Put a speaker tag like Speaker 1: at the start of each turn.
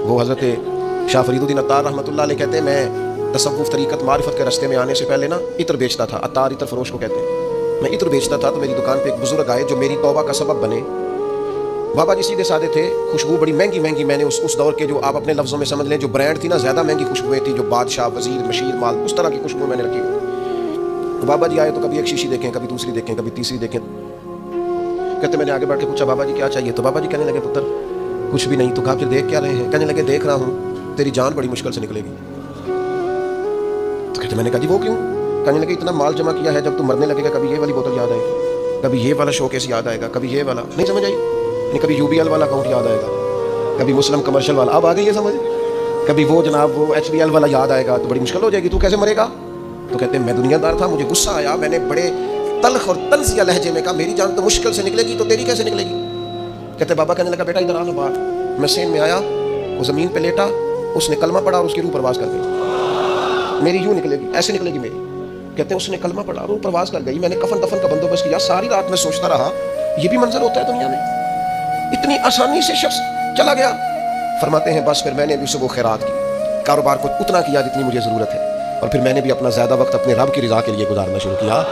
Speaker 1: وہ حضرت شاہ فریدالدین عطار رحمۃ اللہ علیہ کہتے ہیں میں تصوف طریقت معرفت کے راستے میں آنے سے پہلے نا عطر بیچتا تھا. عطار عطر فروش کو کہتے ہیں. میں عطر بیچتا تھا تو میری دکان پہ ایک بزرگ آئے جو میری توبہ کا سبب بنے. بابا جی سیدھے سادے تھے, خوشبو بڑی مہنگی مہنگی, میں نے اس دور کے جو آپ اپنے لفظوں میں سمجھ لیں جو برانڈ تھی نا, زیادہ مہنگی خوشبوئیں تھی, جو بادشاہ وزیر مشیر مال اس طرح کی خوشبو میں نے رکھی ہوئی. تو بابا جی آئے تو کبھی ایک شیشی دیکھیں, کبھی دوسری دیکھیں, کبھی تیسری دیکھیں. کہتے میں نے آگے بڑھ کے پوچھا بابا جی کیا چاہیے, تو بابا جی کہنے لگے پتر کچھ بھی نہیں. تو کہا پھر دیکھ کیا رہے ہیں؟ کہنے لگے دیکھ رہا ہوں تیری جان بڑی مشکل سے نکلے گی. تو کہتے میں نے کہا جی وہ کیوں؟ کہنے لگے اتنا مال جمع کیا ہے, جب تم مرنے لگے گا کبھی یہ والی بوتل یاد آئے گی, کبھی یہ والا شو کیس یاد آئے گا, کبھی یہ والا, نہیں سمجھ آئی, نہیں کبھی UBL والا اکاؤنٹ یاد آئے گا, کبھی مسلم کمرشل والا, اب آ گئی یہ سمجھ, کبھی وہ جناب وہ HBL والا یاد آئے گا, تو بڑی مشکل ہو جائے گی, تو کیسے مرے گا؟ تو کہتے ہیں میں دنیا دار تھا, مجھے غصہ آیا, میں نے بڑے تلخ اور طنزیہ لہجے میں کہا میری جان تو مشکل سے نکلے گی تو تیری کیسے نکلے گی؟ کہتے بابا کہنے لگا بیٹا ادھر آ لو باہر. میں سین میں آیا, وہ زمین پہ لیٹا, اس نے کلمہ پڑھا اور اس کی روح پرواز کر گئی. میری یوں نکلے گی, ایسے نکلے گی میری. کہتے ہیں اس نے کلمہ پڑھا, روح پرواز کر گئی. میں نے کفن دفن کا بندوبست کیا, ساری رات میں سوچتا رہا یہ بھی منظر ہوتا ہے دنیا میں, اتنی آسانی سے شخص چلا گیا. فرماتے ہیں بس پھر میں نے بھی صبح خیرات کی, کاروبار کو اتنا کیا جتنی مجھے ضرورت ہے, اور پھر میں نے بھی اپنا زیادہ وقت اپنے رب کی رضا کے لیے گزارنا شروع کیا.